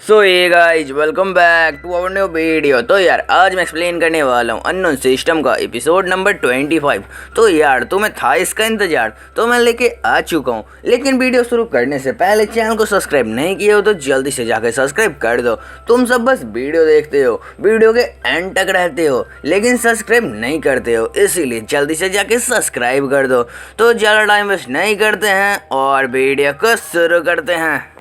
सो ये guys welcome back to our new video. तो यार आज मैं एक्सप्लेन करने वाला हूँ अननोन सिस्टम का एपिसोड नंबर 25। तो यार तुम्हें था इसका इंतजार, तो मैं लेके आ चुका हूँ। लेकिन वीडियो शुरू करने से पहले चैनल को सब्सक्राइब नहीं किया हो तो जल्दी से जाकर सब्सक्राइब कर दो। तुम सब बस वीडियो देखते हो, वीडियो के एंड तक रहते हो, लेकिन सब्सक्राइब नहीं करते हो, इसीलिए जल्दी से जाके सब्सक्राइब कर दो। तो ज़्यादा टाइम वेस्ट नहीं करते हैं और वीडियो को शुरू करते हैं।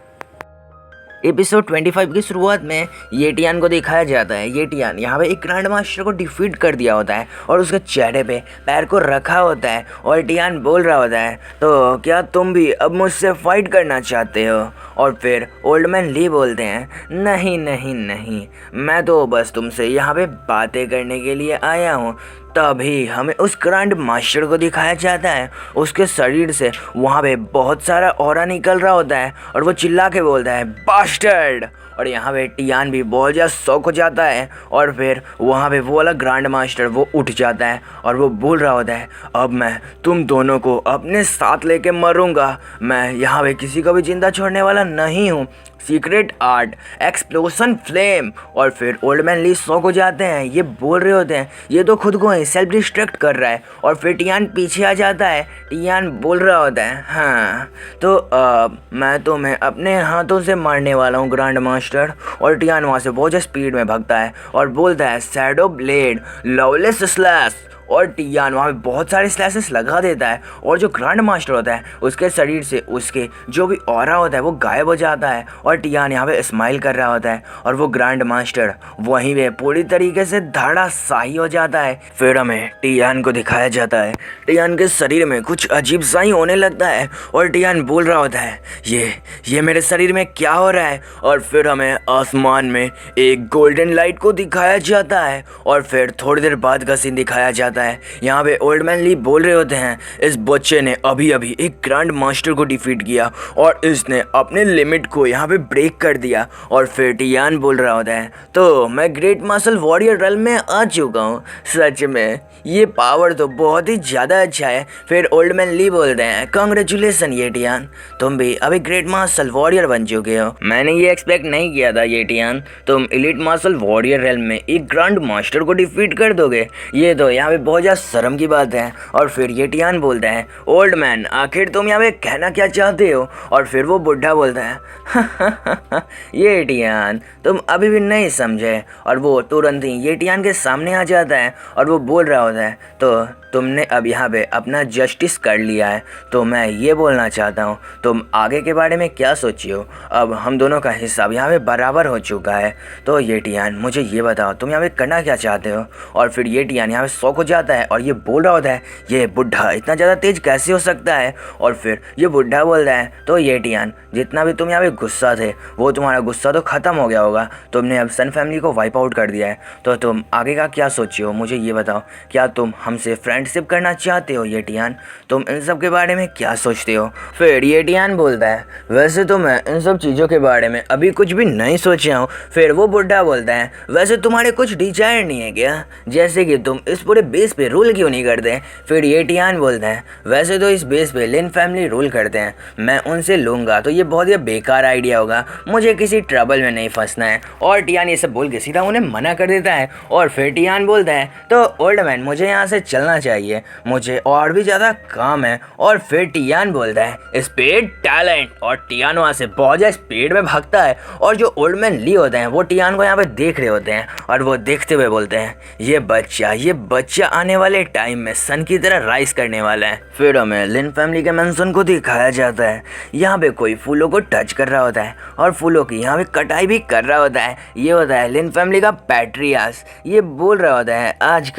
एपिसोड 25 की शुरुआत में येटियान को दिखाया जाता है। येटियान यहाँ पे एक ग्रैंड मास्टर को डिफीट कर दिया होता है और उसके चेहरे पे पैर को रखा होता है और टियान बोल रहा होता है, तो क्या तुम भी अब मुझसे फाइट करना चाहते हो? और फिर ओल्ड मैन ली बोलते हैं, नहीं नहीं नहीं, मैं तो बस तुमसे यहाँ पे बातें करने के लिए आया हूँ। तभी हमें उस ग्रैंड मास्टर को दिखाया जाता है। उसके शरीर से वहाँ पे बहुत सारा ऑरा निकल रहा होता है और वो चिल्ला के बोलता है, बास्टर्ड। और यहाँ पे टियान भी बहुत ज़्यादा शौक हो जाता है और फिर वहाँ पे वो वाला ग्रैंड मास्टर वो उठ जाता है और वो बोल रहा होता है, अब मैं तुम दोनों को अपने साथ लेके मरूंगा। मैं यहाँ पे किसी को भी जिंदा छोड़ने वाला नहीं हूँ। Secret art explosion flame. और फिर ओल्ड मैन ली शौक हो जाते हैं। ये बोल रहे होते हैं, ये तो खुद को ही सेल्फ डिस्ट्रैक्ट कर रहा है। और फिर टियान पीछे आ जाता है। टियान बोल रहा होता है, हाँ तो मैं तुम्हें अपने हाथों से मारने वाला हूँ ग्रैंड मास्टर। और टियान वहाँ से बहुत स्पीड में भागता है और बोलता है, शैडो ब्लेड लवलेस स्लैश। और टियान वहाँ पे बहुत सारे स्लैसेस लगा देता है और जो ग्रैंड मास्टर होता है उसके शरीर से उसके जो भी ऑरा होता है वो गायब हो जाता है। और टियान यहाँ पे स्माइल कर रहा होता है और वो ग्रैंड मास्टर वहीं पे पूरी तरीके से धड़ाशाही हो जाता है। फिर हमें टियान को दिखाया जाता है। टियान के शरीर में कुछ अजीब सा ही होने लगता है और टियान बोल रहा होता है, ये मेरे शरीर में क्या हो रहा है? और फिर हमें आसमान में एक गोल्डन लाइट को दिखाया जाता है और फिर थोड़ी देर बाद का सीन दिखाया जाता है। यहाँ पे ओल्ड मैन ली बोल रहे होते हैं, इस बच्चे ने अभी अभी एक ग्रैंड मास्टर को डिफीट किया और इसने अपने लिमिट को यहाँ पे ब्रेक कर दिया। और फिर टियान बोल रहा होता है, तो मैं ग्रेट मार्शल वॉरियर रेल्म में आ चुका हूँ। सच में ये पावर तो बहुत ही ज़्यादा अच्छा है। फिर ओल्ड मैन ली बोलते हैं, कॉन्ग्रेचुलेसन ये टियान, तुम भी अभी ग्रेट मार्शल वॉरियर बन चुके हो। मैंने ये एक्सपेक्ट नहीं किया था ये टियान, तुम एलीट मार्शल वॉरियर रेल्म में एक ग्रैंड मास्टर को डिफीट कर दोगे। ये तो यहाँ पे बहुत ज़्यादा शर्म की बात है। और फिर ये टियान बोलता है, ओल्ड मैन आखिर तुम यहाँ पे कहना क्या चाहते हो? और फिर वो बुढ़ा बोलता है, ये टियान तुम अभी भी नहीं समझे। और वो तुरंत ही ये टियान के सामने आ जाता है और वो बोल रहा होता है, तो तुमने अब यहाँ पे अपना जस्टिस कर लिया है, तो मैं ये बोलना चाहता हूँ तुम आगे के बारे में क्या सोची हो? अब हम दोनों का हिस्सा यहाँ पे बराबर हो चुका है। तो ये टियान मुझे ये बताओ तुम यहाँ पे करना क्या चाहते हो? और फिर ये टियान यहाँ पे शौक हो जाता है और ये बोल रहा होता है, ये बुढ़ा इतना ज़्यादा तेज कैसे हो सकता है? और फिर ये बुढ़ा बोल रहा है, तो ये टियान जितना भी तुम यहाँ पे गुस्सा थे वो तुम्हारा गुस्सा तो ख़त्म हो गया होगा, तुमने अब सन फैमिली को वाइप आउट कर दिया है, तो तुम आगे का क्या सोची हो? मुझे ये बताओ, क्या तुम हमसे फ्रेंडशिप करना चाहते हो? ये टियान तुम इन सब के बारे में क्या सोचते हो? फिर ये टियान बोलता है, वैसे तो मैं इन सब चीज़ों के बारे में अभी कुछ भी नहीं सोचा हूँ। फिर वो बुढ़ा बोलता है, वैसे तुम्हारे कुछ डिजायर नहीं है क्या, जैसे कि तुम इस पूरे बेस पे रूल क्यों नहीं करते? फिर ये टियान बोलता है, वैसे तो इस बेस पे लिन फैमिली रूल करते हैं, मैं उनसे लूँगा तो ये बहुत ही बेकार आइडिया होगा, मुझे किसी ट्रबल में नहीं फंसना है। और टियान ये सब बोल के सीधा उन्हें मना कर देता है। और फिर टियान बोलता है, तो ओल्ड मैन मुझे यहाँ से चलना चाहिए, मुझे और भी ज़्यादा काम है। और फिर टियान बोलता है, स्पीड टैलेंट। और टियान वहाँ से बहुत ज़्यादा स्पीड में भागता है और जो ओल्ड मैन ली होते हैं वो टियान को यहाँ पे देख रहे होते हैं और वो देखते हुए बोलते हैं, ये बच्चा आने वाले टाइम में सन की तरह राइज करने वाला है। फिर हमें लिन फैमिली के मेंशन को दिखाया जाता है। यहाँ पे कोई फूलों को टच कर रहा होता है और फूलों की यहाँ पे कटाई भी कर रहा होता है। ये होता है लिन फैमिली का पैट्रियास। ये बोल रहा होता है, आज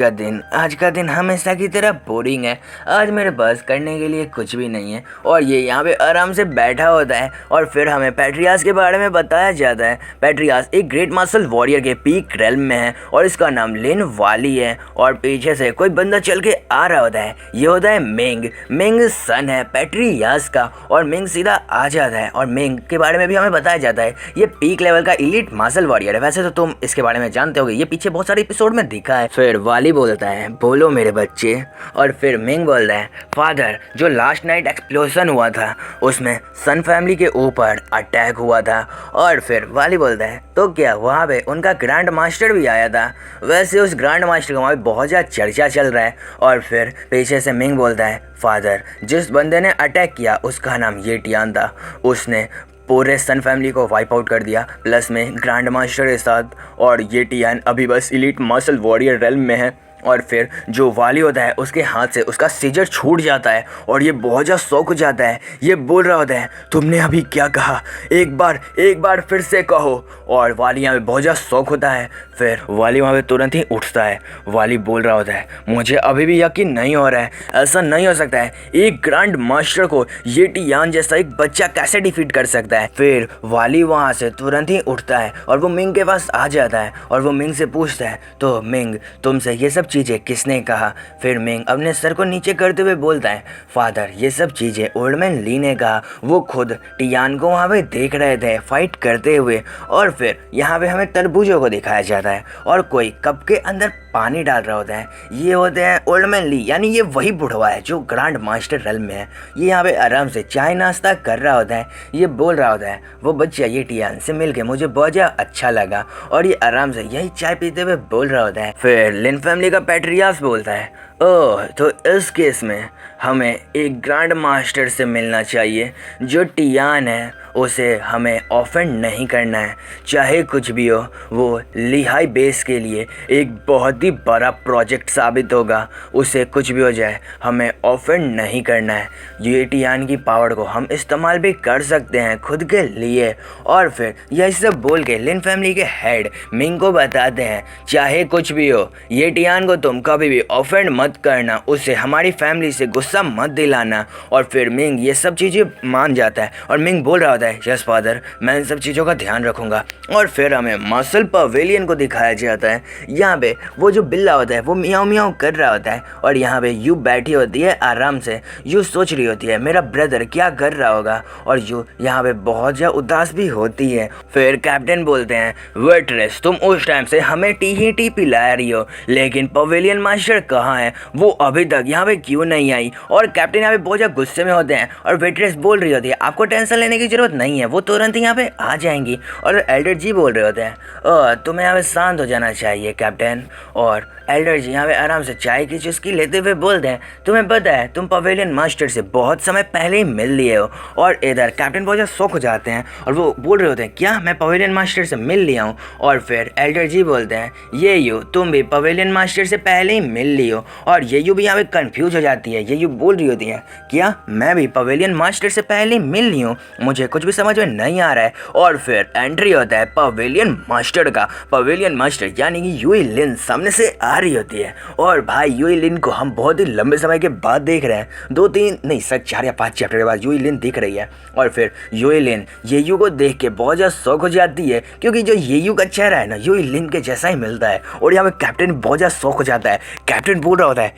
का दिन हमेशा की तरह बोरिंग है, आज मेरे पास करने के लिए कुछ भी नहीं है। और ये यहाँ पे आराम से बैठा होता है। और फिर हमें पैट्रियास के बारे में बताया जाता है। पैट्रियास एक ग्रेट मार्शल वॉरियर के पीक रेल्म में है और इसका नाम लिन वाली है। और पीछे से से कोई बंदा चल के आ रहा होता है। ये होता है मिंग। मिंग सन है पेट्रियास का और मिंग सीधा आ जाता है और मिंग के बारे में भी हमें बताया जाता है ये पीक लेवल का एलीट मार्शल वॉरियर है। वैसे तो तुम इसके बारे में जानते होगे, ये पीछे बहुत सारे एपिसोड में दिखा है। फिर वाली बोलता है बोलो मेरे बच्चे, और फिर मिंग बोलता है फादर जो लास्ट नाइट एक्सप्लोजन हुआ था उसमें सन फैमिली के ऊपर अटैक हुआ था। और फिर वाली बोलता है तो क्या वहाँ पे उनका ग्रैंड मास्टर भी आया था? वैसे उस ग्रैंड मास्टर का वहाँ पे बहुत ज़्यादा चर्चा चल रहा है। और फिर पीछे से मिंग बोलता है फादर जिस बंदे ने अटैक किया उसका नाम ये टियान था, उसने पूरे सन फैमिली को वाइप आउट कर दिया प्लस में ग्रैंड मास्टर के साथ। और ये टियान अभी बस एलीट मार्शल वॉरियर रेल्म में है। और फिर जो वाली होता है उसके हाथ से उसका सीजर छूट जाता है और ये बहुत ज़्यादा शौक हो जाता है। ये बोल रहा होता है तुमने अभी क्या कहा, एक बार फिर से कहो। और वाली यहाँ पे बहुत ज़्यादा शौक होता है। फिर वाली वहाँ पे तुरंत ही उठता है। वाली बोल रहा होता है मुझे अभी भी यकीन नहीं हो रहा है, ऐसा नहीं हो सकता है, एक ग्रैंड मास्टर को ये टियान जैसा एक बच्चा कैसे डिफीट कर सकता है। फिर वाली वहाँ से तुरंत ही उठता है और वो मिंग के पास आ जाता है और वो मिंग से पूछता है तो मिंग तुमसे ये सब चीज़ें किसने कहा? फिर मिंग अपने सर को नीचे करते हुए बोलता है फादर ये सब चीज़ें ओल्ड मैन ली ने कहा, वो खुद टियान को वहाँ पे देख रहे थे फाइट करते हुए। और फिर यहाँ पे हमें तरबूजों को दिखाया जाता है और कोई कप के अंदर पानी डाल रहा होता है। ये होते हैं ओल्ड मैन ली, यानी ये वही बुढ़वा है जो ग्रैंड मास्टर रेल्म में है। ये यहाँ पे आराम से चाय नाश्ता कर रहा होता है। ये बोल रहा होता है वो बच्चा ये टियान से मिलके मुझे बहुत ज़्यादा अच्छा लगा, और ये आराम से यही चाय पीते हुए बोल रहा होता है। फिर लिन फैमिली का पेट्रियास बोलता है ओह तो इस केस में हमें एक ग्रैंड मास्टर से मिलना चाहिए, जो टियान है उसे हमें ऑफेंड नहीं करना है, चाहे कुछ भी हो। वो लिहाई बेस के लिए एक बहुत ही बड़ा प्रोजेक्ट साबित होगा, उसे कुछ भी हो जाए हमें ऑफेंड नहीं करना है। ये टियान की पावर को हम इस्तेमाल भी कर सकते हैं खुद के लिए। और फिर यह सब बोल के लिन फैमिली के हेड मिंग को बताते हैं चाहे कुछ भी हो ये टियान को तुम कभी भी ऑफेंड मत करना, उसे हमारी फैमिली से गुस्सा मत दिलाना। और फिर मिंग ये सब चीज़ें मान जाता है और मिंग बोल रहा होता है यस फादर मैं इन सब चीज़ों का ध्यान रखूँगा। और फिर हमें मार्शल पवेलियन को दिखाया जाता है। यहाँ पे वो जो बिल्ला होता है वो मियाऊ मियाऊ कर रहा होता है और यहाँ पे यू बैठी होती है आराम से। यू सोच रही होती है मेरा ब्रदर क्या कर रहा होगा, और यू यहाँ पे बहुत ज़्यादा उदास भी होती है। फिर कैप्टन बोलते हैं वेट्रेस तुम उस टाइम से हमें टी ही टी पिला रही हो, लेकिन पवेलियन मास्टर कहाँ है, वो अभी तक यहाँ पे क्यों नहीं आई? और कैप्टन यहाँ पे बहुत ज़्यादा गुस्से में होते हैं और वेट्रेस बोल रही होती है आपको टेंशन लेने की जरूरत नहीं है, वो तुरंत यहाँ पे आ जाएंगी। और एल्डर जी बोल रहे होते हैं तुम्हें यहाँ पे शांत हो जाना चाहिए कैप्टन। और एल्डर जी यहाँ पे आराम से चाय की चुस्की लेते हुए बोलते हैं तुम्हें पता है तुम पवेलियन मास्टर से बहुत समय पहले ही मिल लिए हो। और इधर कैप्टन बहुत ज़्यादा शौक हो जाते हैं और वो बोल रहे होते हैं क्या मैं पवेलियन मास्टर से मिल लिया हूँ? और फिर एल्डर जी बोलते हैं ये यू तुम भी पवेलियन मास्टर से पहले ही मिल ली हो। और ये यू भी यहाँ पे कन्फ्यूज हो जाती है। ये यू बोल रही होती है क्या मैं भी पवेलियन मास्टर से पहले ही मिल ली हूँ, मुझे कुछ भी समझ में नहीं आ रहा है। और फिर एंट्री होता है पवेलियन मास्टर का। पवेलियन मास्टर यानी कि यूई लिन सामने से आ रही होती है और भाई यूई लिन को हम बहुत ही लंबे समय के बाद देख रहे हैं, 2-3 नहीं सर 4 या 5 चैप्टर के बाद यूई लिन दिख रही है। और फिर यूई लिन येयू को देख के बहुत ज़्यादा शौक हो जाती है क्योंकि जो येयू का चेहरा है ना यूई लिन के जैसा ही मिलता है। और यहाँ पे कैप्टन बहुत ज़्यादा शौक हो जाता है। कैप्टन बोल रहा होता है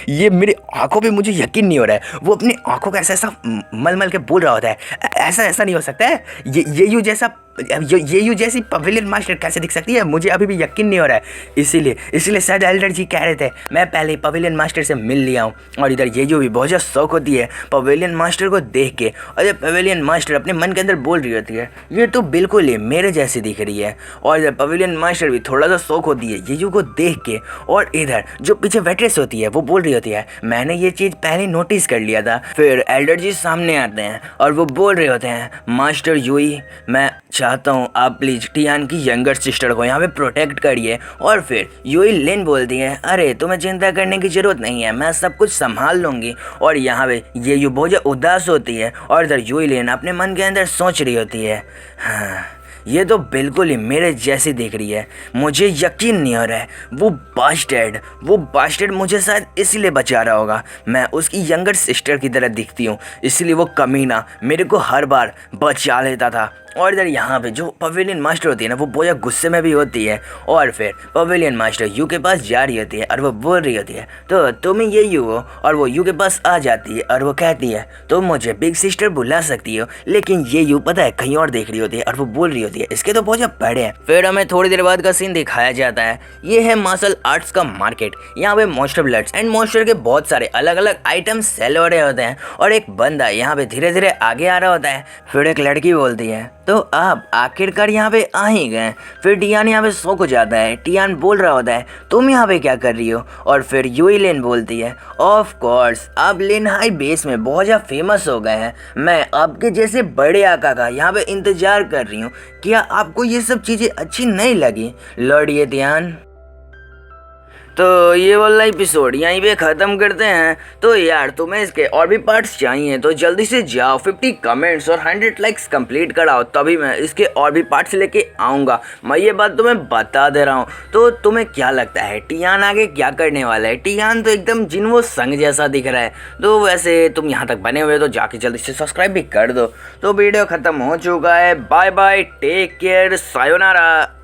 ये मेरी आंखों पे मुझे यकीन नहीं हो रहा है। वो अपनी आंखों का ऐसा ऐसा मल मल के बोल रहा होता है ऐसा ऐसा नहीं हो सकता है, येयू जैसा येयू जैसी पवेलियन मास्टर कैसे दिख सकती है, मुझे अभी भी यकीन नहीं हो रहा है। इसीलिए शायद एल्डर जी कह रहे थे मैं पहले पवेलियन मास्टर से मिल लिया हूँ। और इधर येयू भी बहुत ज़्यादा शौक होती है पवेलियन मास्टर को देख के। और ये पवेलियन मास्टर अपने मन के अंदर बोल रही होती है ये तो बिल्कुल ही मेरे जैसी दिख रही है। और इधर पवेलियन मास्टर भी थोड़ा सा शौक होती है येयू को देख के। और इधर जो पीछे वेट्रेस होती है वो बोल रही होती है मैंने ये चीज़ पहले नोटिस कर लिया था। फिर एल्डर जी सामने आते हैं और वो बोल रहे होते हैं मास्टर यूई मैं चाहता हूँ आप प्लीज टियान की यंगर सिस्टर को यहाँ पे प्रोटेक्ट करिए। और फिर यूई लिन बोलती है अरे तुम्हें चिंता करने की जरूरत नहीं है, मैं सब कुछ संभाल लूँगी। और यहाँ पे ये यू बहुत ज़्यादा उदास होती है और इधर यूई लिन अपने मन के अंदर सोच रही होती है हाँ ये तो बिल्कुल ही मेरे जैसी दिख रही है, मुझे यकीन नहीं हो रहा है वो बास्टर्ड मुझे शायद इसलिए बचा रहा होगा, मैं उसकी यंगर सिस्टर की तरह दिखती हूँ इसलिए वो कमीना मेरे को हर बार बचा लेता था। और इधर यहाँ पे जो पवेलियन मास्टर होती है ना वो बहुत ज़्यादा गुस्से में भी होती है। और फिर पवेलियन मास्टर यू के पास जा रही होती है और वो बोल रही होती है तो तुम ये यू हो, और वो यू के पास आ जाती है और वो कहती है तुम मुझे बिग सिस्टर बुला सकती हो, लेकिन ये यू पता है कहीं और देख रही होती है और वो बोल रही होती है इसके तो बहुत ज़्यादा बड़े हैं। फिर हमें थोड़ी देर बाद का सीन दिखाया जाता है। ये है मार्शल आर्ट्स का मार्केट। यहाँ पे मॉन्स्टर ब्लड्स एंड मॉन्स्टर के बहुत सारे अलग अलग आइटम्स सेल हो रहे होते हैं और एक बंदा यहाँ पे धीरे धीरे आगे आ रहा होता है। फिर एक लड़की बोलती है तो आप आखिरकार यहाँ पे आ ही गए। फिर टियान यहाँ पे शौक हो जाता है। टियान बोल रहा होता है तुम यहाँ पे क्या कर रही हो, और फिर यूई लेन बोलती है ऑफ कोर्स आप लेन हाई बेस में बहुत ज़्यादा फेमस हो गए हैं, मैं आपके जैसे बड़े आका का यहाँ पे इंतजार कर रही हूँ, क्या आपको ये सब चीज़ें अच्छी नहीं लगी? लौटिए टियान। तो ये वाला एपिसोड यहीं पे ख़त्म करते हैं। तो यार तुम्हें इसके और भी पार्ट्स चाहिए तो जल्दी से जाओ 50 कमेंट्स और 100 लाइक्स कंप्लीट कराओ, तभी मैं इसके और भी पार्ट्स लेके आऊँगा। मैं ये बात तुम्हें बता दे रहा हूँ। तो तुम्हें क्या लगता है टियान आगे क्या करने वाला है? टियान तो एकदम जिन्वो संग जैसा दिख रहा है। तो वैसे तुम यहाँ तक बने हुए तो जाके जल्दी से सब्सक्राइब भी कर दो। तो वीडियो ख़त्म हो चुका है। Bye bye, take care, sayonara.